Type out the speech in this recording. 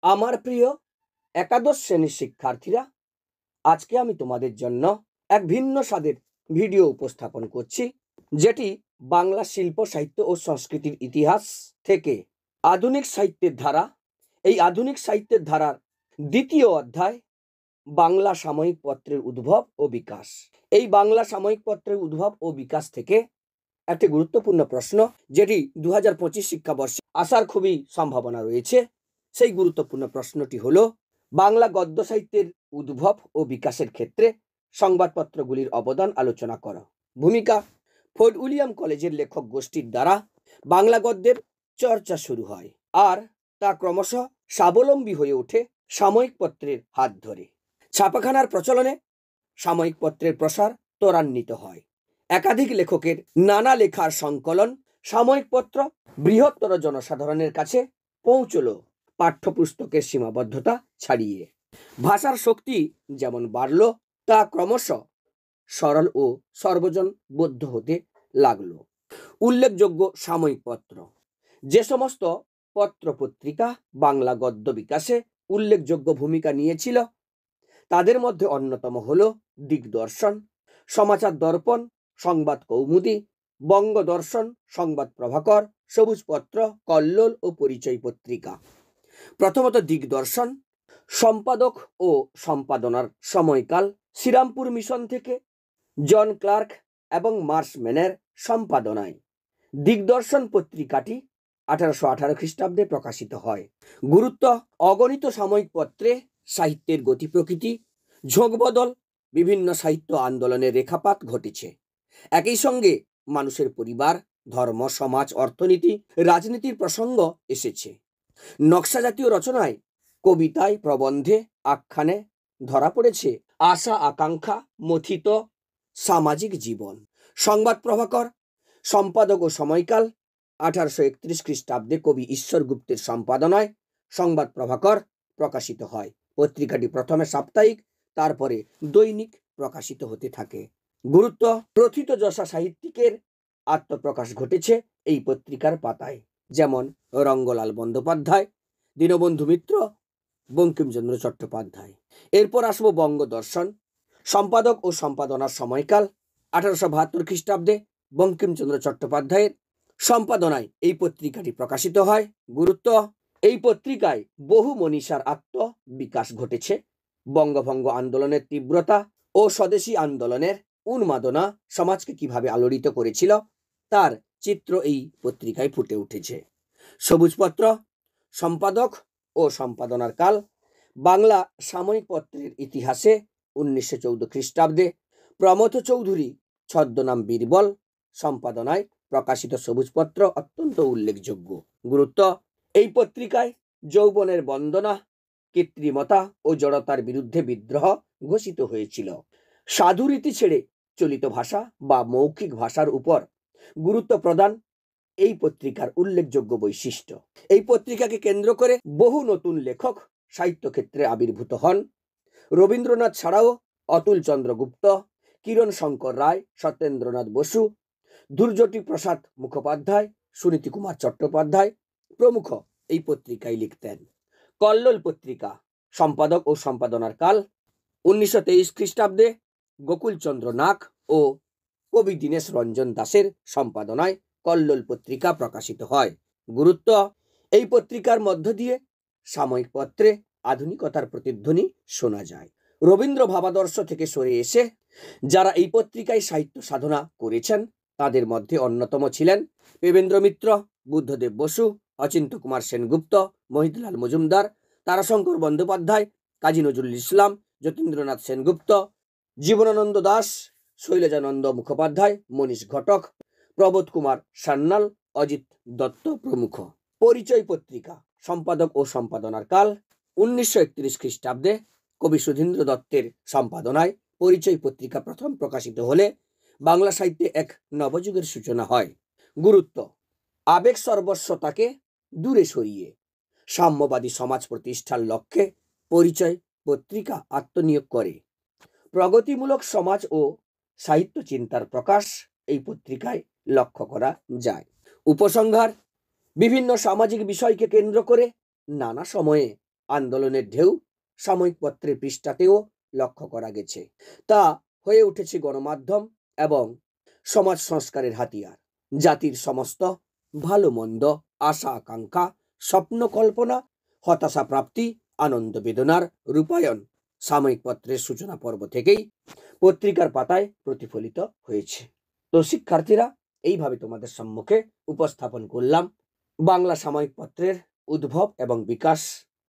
আমার প্রিয় একাদশ শ্রেণীর শিক্ষার্থীরা, আজকে আমি তোমাদের জন্য এক ভিন্ন স্বাদের ভিডিও উপস্থাপন করছি, যেটি বাংলা শিল্প সাহিত্য ও সংস্কৃতির ইতিহাস থেকে আধুনিক সাহিত্যের ধারা। এই আধুনিক সাহিত্যের ধারার দ্বিতীয় অধ্যায়, বাংলা সাময়িক পত্রের উদ্ভব ও বিকাশ। এই বাংলা সাময়িক পত্রের উদ্ভব ও বিকাশ থেকে একটি গুরুত্বপূর্ণ প্রশ্ন, যেটি 2025 শিক্ষাবর্ষে আসার খুবই সম্ভাবনা রয়েছে। সেই গুরুত্বপূর্ণ প্রশ্নটি হলো, বাংলা গদ্য সাহিত্যের উদ্ভব ও বিকাশের ক্ষেত্রে সংবাদপত্রগুলির অবদান আলোচনা করো। ভূমিকা: ফোর্ট উইলিয়াম কলেজের লেখক গোষ্ঠীর দ্বারা বাংলা গদ্যের চর্চা শুরু হয়, আর তা ক্রমশ স্বাবলম্বী হয়ে ওঠে সাময়িক পত্রের হাত ধরে। ছাপাখানার প্রচলনে সাময়িক পত্রের প্রসার ত্বরান্বিত হয়। একাধিক লেখকের নানা লেখার সংকলন সাময়িক পত্র বৃহত্তর জনসাধারণের কাছে পৌঁছল পাঠ্যপুস্তকের সীমাবদ্ধতা ছাড়িয়ে। ভাষার শক্তি যেমন বাড়ল, তা ক্রমশ সরল ও সর্বজনবোধ্য হতে লাগলো। উল্লেখযোগ্য সাময়িক পত্র: যে সমস্ত পত্র পত্রিকা বাংলা গদ্য বিকাশে উল্লেখযোগ্য ভূমিকা নিয়েছিল, তাদের মধ্যে অন্যতম হলো দিগদর্শন, সমাচার দর্পণ, সংবাদ কৌমুদী, বঙ্গদর্শন, সংবাদ প্রভাকর, সবুজপত্র, কল্লোল ও পরিচয় পত্রিকা। প্রথমত দিগদর্শন। সম্পাদক ও সম্পাদনার সময়কাল শ্রীরামপুর মিশন থেকে জন ক্লার্ক এবং মার্শম্যানের সম্পাদনায় দিগদর্শন পত্রিকাটি 1818 খ্রিস্টাব্দে প্রকাশিত হয়। গুরুত্ব: অগণিত সাময়িক পত্রে সাহিত্যের গতি প্রকৃতি, ঝোঁক বদল, বিভিন্ন সাহিত্য আন্দোলনের রেখাপাত ঘটেছে। একই সঙ্গে মানুষের পরিবার, ধর্ম, সমাজ, অর্থনীতি, রাজনীতির প্রসঙ্গ এসেছে। নকশা জাতীয় রচনায়, কবিতায়, প্রবন্ধে, আখ্যানে ধরা পড়েছে আশা আকাঙ্ক্ষা মথিত সামাজিক জীবন। সংবাদ প্রভাকর। সম্পাদক ও সময়কাল 1831 খ্রিস্টাব্দে কবি ঈশ্বর গুপ্তের সম্পাদনায় সংবাদ প্রভাকর প্রকাশিত হয়। পত্রিকাটি প্রথমে সাপ্তাহিক, তারপরে দৈনিক প্রকাশিত হতে থাকে। গুরুত্ব: প্রথিতযশা সাহিত্যিকের আত্মপ্রকাশ ঘটেছে এই পত্রিকার পাতায়, যেমন রঙ্গলাল বন্দ্যোপাধ্যায়, দীনবন্ধু মিত্র, বঙ্কিমচন্দ্র চট্টোপাধ্যায়। এরপর আসবো বঙ্গদর্শন। সম্পাদক ও সম্পাদনার সময়কাল 1872 খ্রিস্টাব্দে বঙ্কিমচন্দ্র চট্টোপাধ্যায়ের সম্পাদনায় এই পত্রিকাটি প্রকাশিত হয়। গুরুত্ব: এই পত্রিকায় বহু মনীষার আত্মবিকাশ ঘটেছে। বঙ্গভঙ্গ আন্দোলনের তীব্রতা ও স্বদেশী আন্দোলনের উন্মাদনা সমাজকে কিভাবে আলোড়িত করেছিল, তার চিত্র এই পত্রিকায় ফুটে উঠেছে। সবুজপত্র। সম্পাদক ও সম্পাদনার কাল বাংলা সাময়িক পত্রের ইতিহাসে 1914 খ্রিস্টাব্দে প্রমথ চৌধুরী ছদ্মনাম বীরবল সম্পাদনায় প্রকাশিত সবুজপত্র অত্যন্ত উল্লেখযোগ্য। গুরুত্ব: এই পত্রিকায় যৌবনের বন্দনা, কৃত্রিমতা ও জড়তার বিরুদ্ধে বিদ্রোহ ঘোষিত হয়েছিল। সাধুরীতি ছেড়ে চলিত ভাষা বা মৌখিক ভাষার উপর গুরুত্ব প্রদান এই পত্রিকার উল্লেখযোগ্য বৈশিষ্ট্য। এই পত্রিকাকে কেন্দ্র করে বহু নতুন লেখক সাহিত্যক্ষেত্রে আবির্ভূত হন। রবীন্দ্রনাথ ছাড়াও অতুল চন্দ্র গুপ্ত, কিরণ শঙ্কর রায়, সত্যেন্দ্রনাথ বসু, দুর্জটি প্রসাদ মুখোপাধ্যায়, সুনীতি কুমার চট্টোপাধ্যায় প্রমুখ এই পত্রিকায় লিখতেন। কল্লোল পত্রিকা। সম্পাদক ও সম্পাদনার কাল 1923 খ্রিস্টাব্দে গোকুলচন্দ্র নাগ ও কবি দীনেশ রঞ্জন দাসের সম্পাদনায় কল্লোল পত্রিকা প্রকাশিত হয়। গুরুত্ব: এই পত্রিকার মধ্য দিয়ে সাময়িক পত্রে আধুনিকতার প্রতিধ্বনি শোনা যায়। রবীন্দ্র ভাবাদর্শ থেকে সরে এসে যারা এই পত্রিকায় সাহিত্য সাধনা করেছেন, তাদের মধ্যে অন্যতম ছিলেন দেবেন্দ্র মিত্র, বুদ্ধদেব বসু, অচিন্ত্য কুমার সেনগুপ্ত, মহিতলাল মজুমদার, তারাশঙ্কর বন্দ্যোপাধ্যায়, কাজী নজরুল ইসলাম, যতীন্দ্রনাথ সেনগুপ্ত, জীবনানন্দ দাস, শৈলজানন্দ মুখোপাধ্যায়, মনীষ ঘটক, প্রবোধ কুমার সান্যাল, অজিত দত্ত প্রমুখ। পরিচয় পত্রিকা। সম্পাদক ও সম্পাদনার কাল 1931 খ্রিস্টাব্দে কবি সুধীন্দ্র দত্তের সম্পাদনায় পরিচয় পত্রিকা প্রথম প্রকাশিত হলে বাংলা সাহিত্যে এক নবযুগের সূচনা হয়। গুরুত্ব: আবেগ সর্বস্বতাকে দূরে সরিয়ে সাম্যবাদী সমাজ প্রতিষ্ঠার লক্ষ্যে পরিচয় পত্রিকা আত্মনিয়োগ করে। প্রগতিমূলক সমাজ ও সাহিত্য চিন্তার প্রকাশ এই পত্রিকায় লক্ষ্য করা যায়। উপসংহার: বিভিন্ন সামাজিক বিষয়কে কেন্দ্র করে নানা সময়ে আন্দোলনের ঢেউ সাময়িক পত্রের পৃষ্ঠাতেও লক্ষ্য করা গেছে। তা হয়ে উঠেছে গণমাধ্যম এবং সমাজ সংস্কারের হাতিয়ার। জাতির সমস্ত ভালো মন্দ, আশা আকাঙ্ক্ষা, স্বপ্ন কল্পনা, হতাশা প্রাপ্তি, আনন্দ বেদনার রূপায়ণ সাময়িক পত্রের সূচনা পর্ব থেকেই পত্রিকার পাতায় প্রতিফলিত হয়েছে। তো শিক্ষার্থীরা, এইভাবে তোমাদের সম্মুখে উপস্থাপন করলাম বাংলা সাময়িক পত্রের উদ্ভব এবং বিকাশ